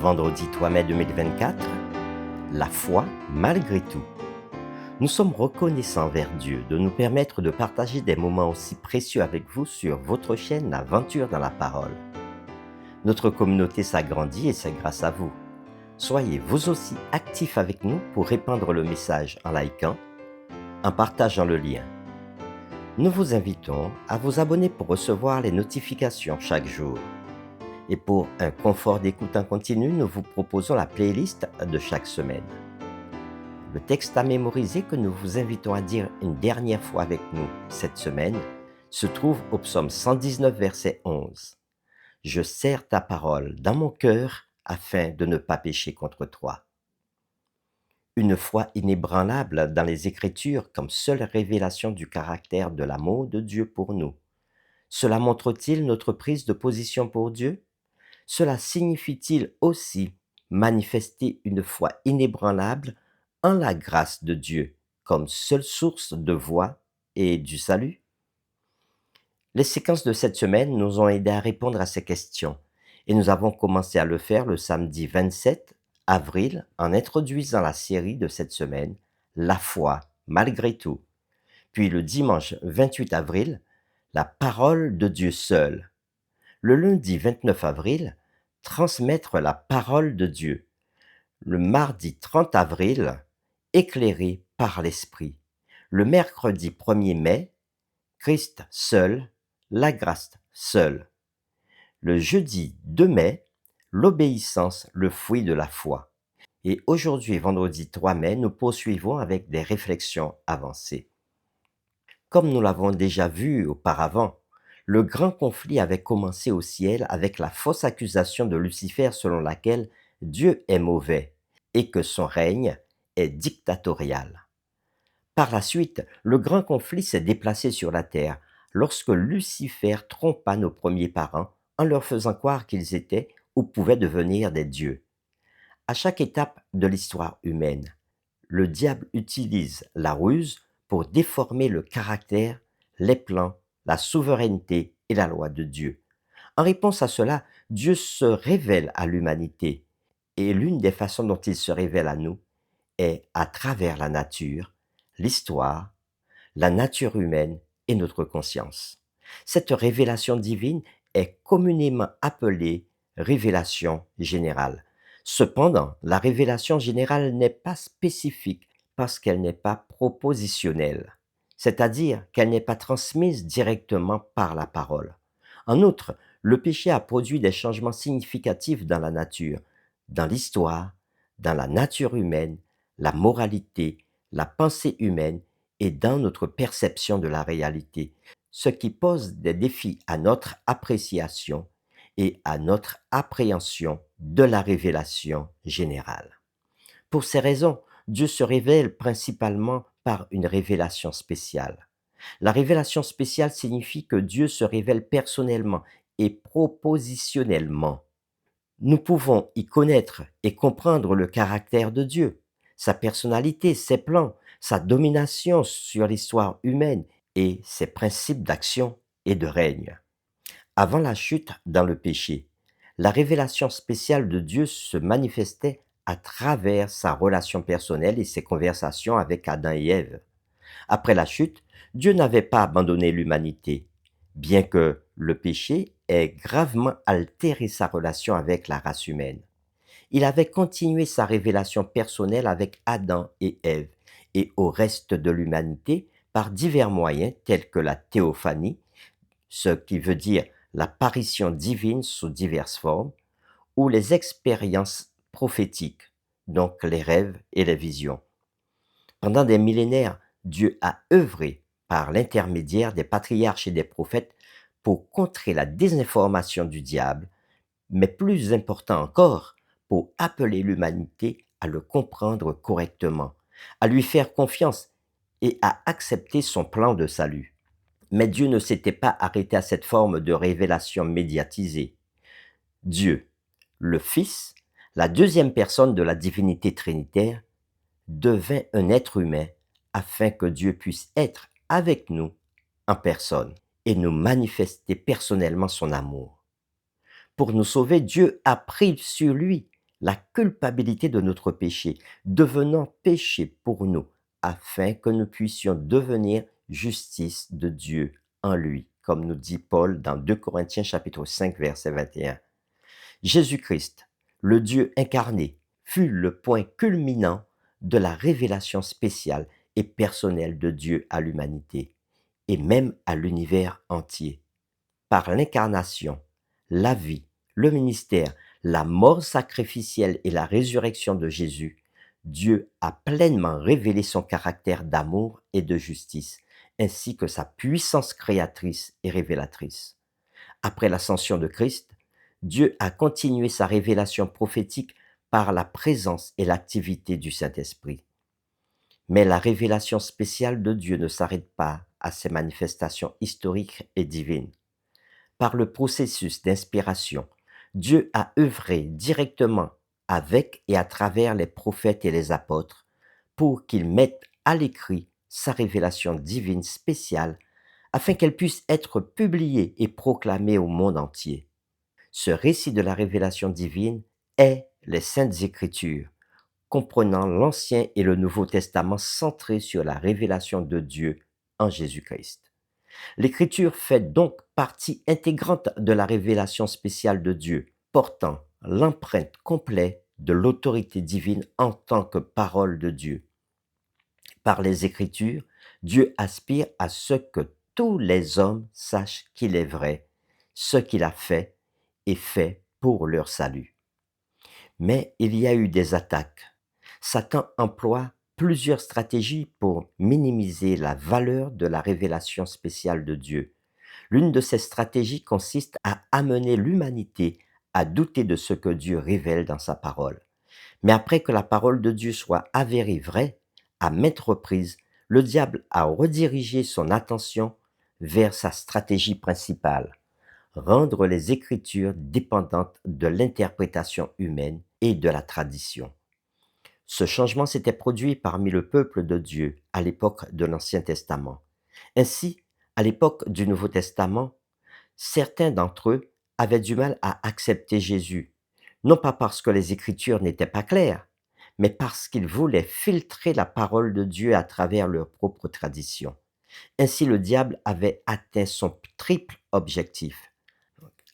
Vendredi 3 mai 2024, la foi malgré tout. Nous sommes reconnaissants envers Dieu de nous permettre de partager des moments aussi précieux avec vous sur votre chaîne L'Aventure dans la Parole. Notre communauté s'agrandit et c'est grâce à vous. Soyez vous aussi actifs avec nous pour répandre le message en likant, en partageant le lien. Nous vous invitons à vous abonner pour recevoir les notifications chaque jour. Et pour un confort d'écoute en continu, nous vous proposons la playlist de chaque semaine. Le texte à mémoriser que nous vous invitons à dire une dernière fois avec nous cette semaine se trouve au psaume 119, verset 11. « Je serre ta parole dans mon cœur afin de ne pas pécher contre toi. » Une foi inébranlable dans les Écritures comme seule révélation du caractère de l'amour de Dieu pour nous. Cela montre-t-il notre prise de position pour Dieu? Cela signifie-t-il aussi manifester une foi inébranlable en la grâce de Dieu comme seule source de voie et du salut? Les séquences de cette semaine nous ont aidés à répondre à ces questions et nous avons commencé à le faire le samedi 27 avril en introduisant la série de cette semaine, La foi malgré tout. Puis le dimanche 28 avril, la parole de Dieu seul. Le lundi 29 avril, transmettre la parole de Dieu. Le mardi 30 avril, éclairé par l'Esprit. Le mercredi 1er mai, Christ seul, la grâce seule. Le jeudi 2 mai, l'obéissance, le fruit de la foi. Et aujourd'hui, vendredi 3 mai, nous poursuivons avec des réflexions avancées. Comme nous l'avons déjà vu auparavant, le grand conflit avait commencé au ciel avec la fausse accusation de Lucifer selon laquelle Dieu est mauvais et que son règne est dictatorial. Par la suite, le grand conflit s'est déplacé sur la terre lorsque Lucifer trompa nos premiers parents en leur faisant croire qu'ils étaient ou pouvaient devenir des dieux. À chaque étape de l'histoire humaine, le diable utilise la ruse pour déformer le caractère, les plans, la souveraineté et la loi de Dieu. En réponse à cela, Dieu se révèle à l'humanité et l'une des façons dont il se révèle à nous est à travers la nature, l'histoire, la nature humaine et notre conscience. Cette révélation divine est communément appelée révélation générale. Cependant, la révélation générale n'est pas spécifique parce qu'elle n'est pas propositionnelle, c'est-à-dire qu'elle n'est pas transmise directement par la parole. En outre, le péché a produit des changements significatifs dans la nature, dans l'histoire, dans la nature humaine, la moralité, la pensée humaine et dans notre perception de la réalité, ce qui pose des défis à notre appréciation et à notre appréhension de la révélation générale. Pour ces raisons, Dieu se révèle principalement par une révélation spéciale. La révélation spéciale signifie que Dieu se révèle personnellement et propositionnellement. Nous pouvons y connaître et comprendre le caractère de Dieu, sa personnalité, ses plans, sa domination sur l'histoire humaine et ses principes d'action et de règne. Avant la chute dans le péché, la révélation spéciale de Dieu se manifestait à travers sa relation personnelle et ses conversations avec Adam et Ève. Après la chute, Dieu n'avait pas abandonné l'humanité, bien que le péché ait gravement altéré sa relation avec la race humaine. Il avait continué sa révélation personnelle avec Adam et Ève et au reste de l'humanité par divers moyens tels que la théophanie, ce qui veut dire l'apparition divine sous diverses formes, ou les expériences prophétiques, donc les rêves et les visions. Pendant des millénaires, Dieu a œuvré par l'intermédiaire des patriarches et des prophètes pour contrer la désinformation du diable, mais plus important encore, pour appeler l'humanité à le comprendre correctement, à lui faire confiance et à accepter son plan de salut. Mais Dieu ne s'était pas arrêté à cette forme de révélation médiatisée. Dieu, le Fils, la deuxième personne de la divinité trinitaire, devint un être humain afin que Dieu puisse être avec nous en personne et nous manifester personnellement son amour. Pour nous sauver, Dieu a pris sur lui la culpabilité de notre péché, devenant péché pour nous, afin que nous puissions devenir justice de Dieu en lui, comme nous dit Paul dans 2 Corinthiens chapitre 5 verset 21. Jésus-Christ, le Dieu incarné, fut le point culminant de la révélation spéciale et personnelle de Dieu à l'humanité, et même à l'univers entier. Par l'incarnation, la vie, le ministère, la mort sacrificielle et la résurrection de Jésus, Dieu a pleinement révélé son caractère d'amour et de justice, ainsi que sa puissance créatrice et révélatrice. Après l'ascension de Christ, Dieu a continué sa révélation prophétique par la présence et l'activité du Saint-Esprit. Mais la révélation spéciale de Dieu ne s'arrête pas à ses manifestations historiques et divines. Par le processus d'inspiration, Dieu a œuvré directement avec et à travers les prophètes et les apôtres pour qu'ils mettent à l'écrit sa révélation divine spéciale afin qu'elle puisse être publiée et proclamée au monde entier. Ce récit de la révélation divine est les Saintes Écritures, comprenant l'Ancien et le Nouveau Testament centrés sur la révélation de Dieu en Jésus-Christ. L'Écriture fait donc partie intégrante de la révélation spéciale de Dieu, portant l'empreinte complète de l'autorité divine en tant que parole de Dieu. Par les Écritures, Dieu aspire à ce que tous les hommes sachent qu'il est vrai, ce qu'il a fait et fait pour leur salut. Mais il y a eu des attaques. Satan emploie plusieurs stratégies pour minimiser la valeur de la révélation spéciale de Dieu. L'une de ces stratégies consiste à amener l'humanité à douter de ce que Dieu révèle dans sa parole. Mais après que la parole de Dieu soit avérée vraie, à maintes reprises, le diable a redirigé son attention vers sa stratégie principale, rendre les Écritures dépendantes de l'interprétation humaine et de la tradition. Ce changement s'était produit parmi le peuple de Dieu à l'époque de l'Ancien Testament. Ainsi, à l'époque du Nouveau Testament, certains d'entre eux avaient du mal à accepter Jésus, non pas parce que les Écritures n'étaient pas claires, mais parce qu'ils voulaient filtrer la parole de Dieu à travers leur propre tradition. Ainsi, le diable avait atteint son triple objectif: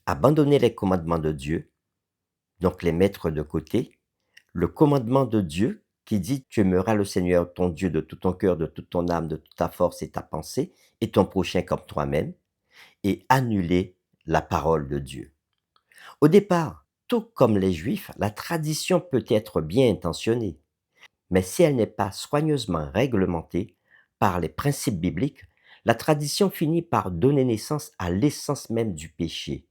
abandonner les commandements de Dieu, donc les mettre de côté, le commandement de Dieu qui dit: tu aimeras le Seigneur ton Dieu de tout ton cœur, de toute ton âme, de toute ta force et ta pensée, et ton prochain comme toi-même, et annuler la parole de Dieu. Au départ, tout comme les Juifs, la tradition peut être bien intentionnée, mais si elle n'est pas soigneusement réglementée par les principes bibliques, la tradition finit par donner naissance à l'essence même du péché,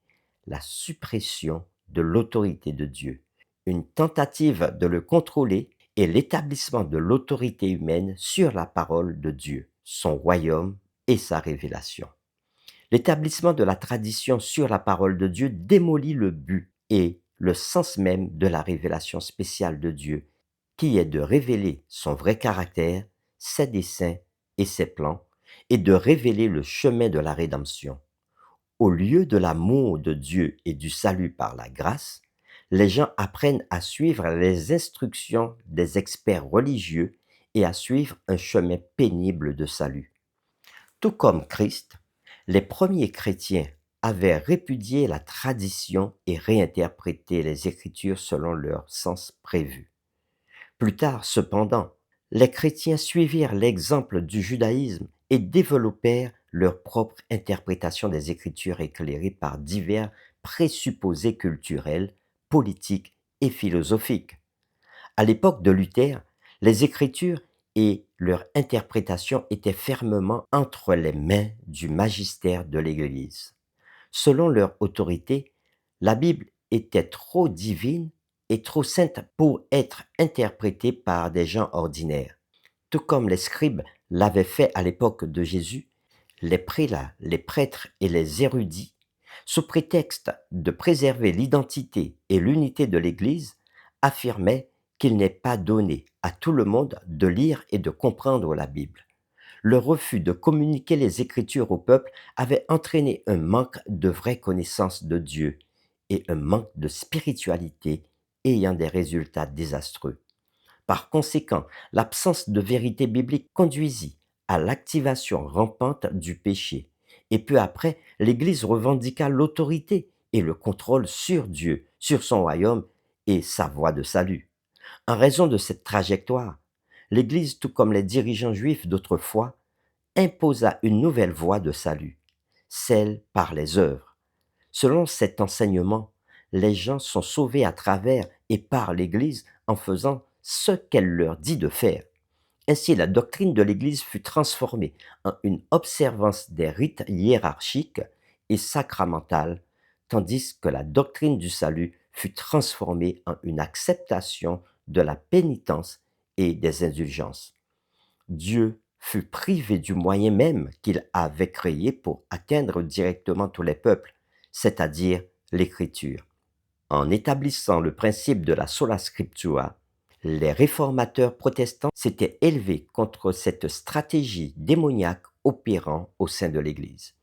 la suppression de l'autorité de Dieu, une tentative de le contrôler et l'établissement de l'autorité humaine sur la parole de Dieu, son royaume et sa révélation. L'établissement de la tradition sur la parole de Dieu démolit le but et le sens même de la révélation spéciale de Dieu, qui est de révéler son vrai caractère, ses desseins et ses plans, et de révéler le chemin de la rédemption. Au lieu de l'amour de Dieu et du salut par la grâce, les gens apprennent à suivre les instructions des experts religieux et à suivre un chemin pénible de salut. Tout comme Christ, les premiers chrétiens avaient répudié la tradition et réinterprété les Écritures selon leur sens prévu. Plus tard, cependant, les chrétiens suivirent l'exemple du judaïsme et développèrent leur propre interprétation des Écritures éclairées par divers présupposés culturels, politiques et philosophiques. À l'époque de Luther, les Écritures et leur interprétation étaient fermement entre les mains du magistère de l'Église. Selon leur autorité, la Bible était trop divine et trop sainte pour être interprétée par des gens ordinaires. Tout comme les scribes l'avaient fait à l'époque de Jésus, les prélats, les prêtres et les érudits, sous prétexte de préserver l'identité et l'unité de l'Église, affirmaient qu'il n'est pas donné à tout le monde de lire et de comprendre la Bible. Le refus de communiquer les Écritures au peuple avait entraîné un manque de vraie connaissance de Dieu et un manque de spiritualité ayant des résultats désastreux. Par conséquent, l'absence de vérité biblique conduisit à l'activation rampante du péché. Et peu après, l'Église revendiqua l'autorité et le contrôle sur Dieu, sur son royaume et sa voie de salut. En raison de cette trajectoire, l'Église, tout comme les dirigeants juifs d'autrefois, imposa une nouvelle voie de salut, celle par les œuvres. Selon cet enseignement, les gens sont sauvés à travers et par l'Église en faisant ce qu'elle leur dit de faire. Ainsi, la doctrine de l'Église fut transformée en une observance des rites hiérarchiques et sacramentales, tandis que la doctrine du salut fut transformée en une acceptation de la pénitence et des indulgences. Dieu fut privé du moyen même qu'il avait créé pour atteindre directement tous les peuples, c'est-à-dire l'écriture. En établissant le principe de la sola scriptura, les réformateurs protestants s'étaient élevés contre cette stratégie démoniaque opérant au sein de l'Église.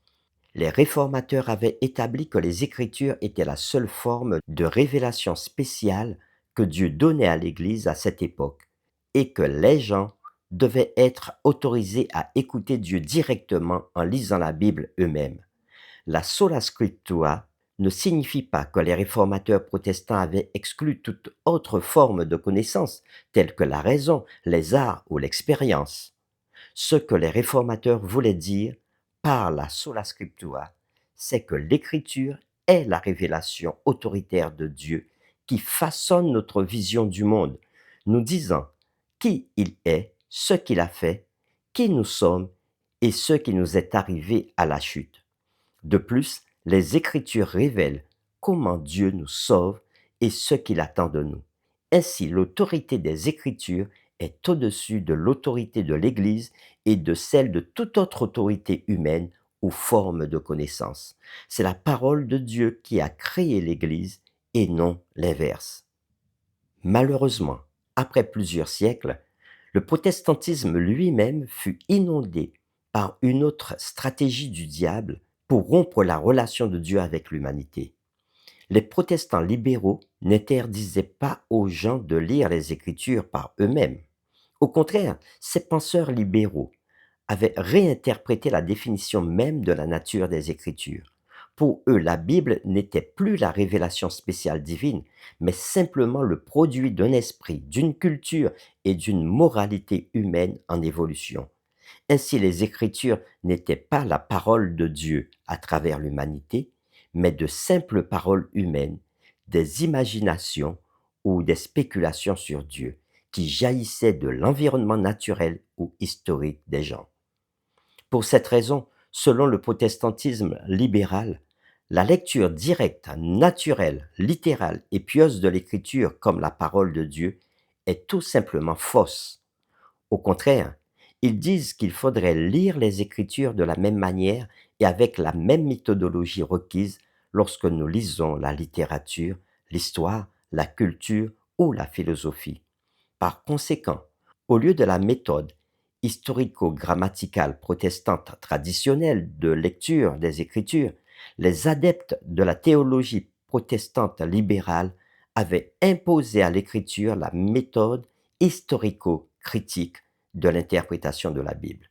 Les réformateurs avaient établi que les Écritures étaient la seule forme de révélation spéciale que Dieu donnait à l'Église à cette époque et que les gens devaient être autorisés à écouter Dieu directement en lisant la Bible eux-mêmes. La sola scriptura ne signifie pas que les réformateurs protestants avaient exclu toute autre forme de connaissance, telle que la raison, les arts ou l'expérience. Ce que les réformateurs voulaient dire par la sola scriptura, c'est que l'écriture est la révélation autoritaire de Dieu qui façonne notre vision du monde, nous disant qui il est, ce qu'il a fait, qui nous sommes et ce qui nous est arrivé à la chute. De plus, les Écritures révèlent comment Dieu nous sauve et ce qu'il attend de nous. Ainsi, l'autorité des Écritures est au-dessus de l'autorité de l'Église et de celle de toute autre autorité humaine ou forme de connaissance. C'est la parole de Dieu qui a créé l'Église et non l'inverse. Malheureusement, après plusieurs siècles, le protestantisme lui-même fut inondé par une autre stratégie du diable pour rompre la relation de Dieu avec l'humanité. Les protestants libéraux n'interdisaient pas aux gens de lire les Écritures par eux-mêmes. Au contraire, ces penseurs libéraux avaient réinterprété la définition même de la nature des Écritures. Pour eux, la Bible n'était plus la révélation spéciale divine, mais simplement le produit d'un esprit, d'une culture et d'une moralité humaine en évolution. Ainsi, les Écritures n'étaient pas la parole de Dieu à travers l'humanité, mais de simples paroles humaines, des imaginations ou des spéculations sur Dieu qui jaillissaient de l'environnement naturel ou historique des gens. Pour cette raison, selon le protestantisme libéral, la lecture directe, naturelle, littérale et pieuse de l'Écriture comme la parole de Dieu est tout simplement fausse. Au contraire, ils disent qu'il faudrait lire les Écritures de la même manière et avec la même méthodologie requise lorsque nous lisons la littérature, l'histoire, la culture ou la philosophie. Par conséquent, au lieu de la méthode historico-grammaticale protestante traditionnelle de lecture des Écritures, les adeptes de la théologie protestante libérale avaient imposé à l'Écriture la méthode historico-critique de l'interprétation de la Bible.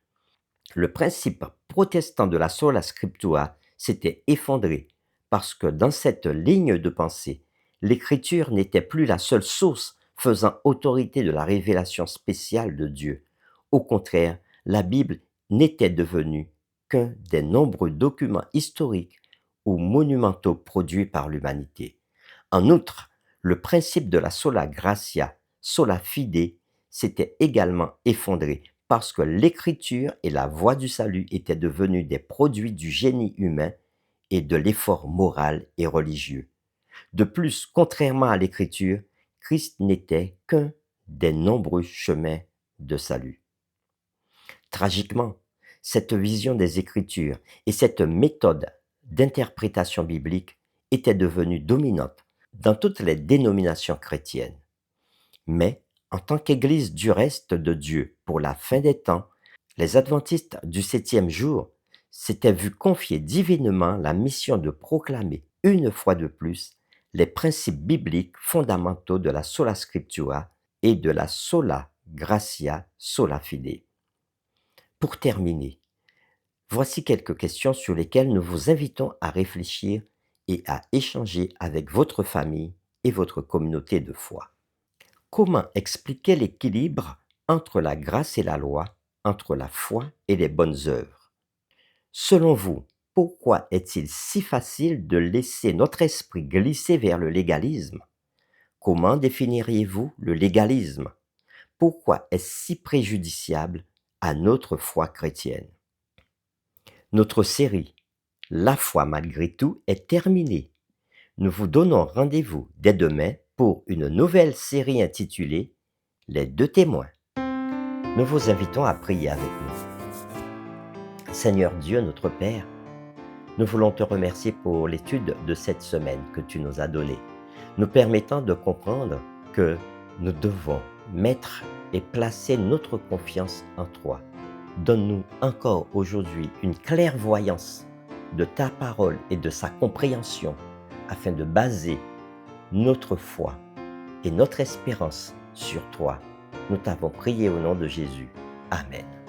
Le principe protestant de la sola scriptura s'était effondré parce que dans cette ligne de pensée, l'Écriture n'était plus la seule source faisant autorité de la révélation spéciale de Dieu. Au contraire, la Bible n'était devenue qu'un des nombreux documents historiques ou monumentaux produits par l'humanité. En outre, le principe de la sola gratia, sola fide, s'était également effondré parce que l'écriture et la voie du salut étaient devenus des produits du génie humain et de l'effort moral et religieux. De plus, contrairement à l'écriture, Christ n'était qu'un des nombreux chemins de salut. Tragiquement, cette vision des Écritures et cette méthode d'interprétation biblique étaient devenues dominantes dans toutes les dénominations chrétiennes. Mais, en tant qu'Église du reste de Dieu pour la fin des temps, les adventistes du septième jour s'étaient vus confier divinement la mission de proclamer une fois de plus les principes bibliques fondamentaux de la sola scriptura et de la sola gratia sola fide. Pour terminer, voici quelques questions sur lesquelles nous vous invitons à réfléchir et à échanger avec votre famille et votre communauté de foi. Comment expliquer l'équilibre entre la grâce et la loi, entre la foi et les bonnes œuvres? Selon vous, pourquoi est-il si facile de laisser notre esprit glisser vers le légalisme? Comment définiriez-vous le légalisme? Pourquoi est-ce si préjudiciable à notre foi chrétienne? Notre série La foi malgré tout est terminée. Nous vous donnons rendez-vous dès demain pour une nouvelle série intitulée Les deux témoins. Nous vous invitons à prier avec nous. Seigneur Dieu, notre Père, nous voulons te remercier pour l'étude de cette semaine que tu nous as donnée, nous permettant de comprendre que nous devons mettre et placer notre confiance en toi. Donne-nous encore aujourd'hui une clairvoyance de ta parole et de sa compréhension afin de baser notre foi et notre espérance sur toi. Nous t'avons prié au nom de Jésus. Amen.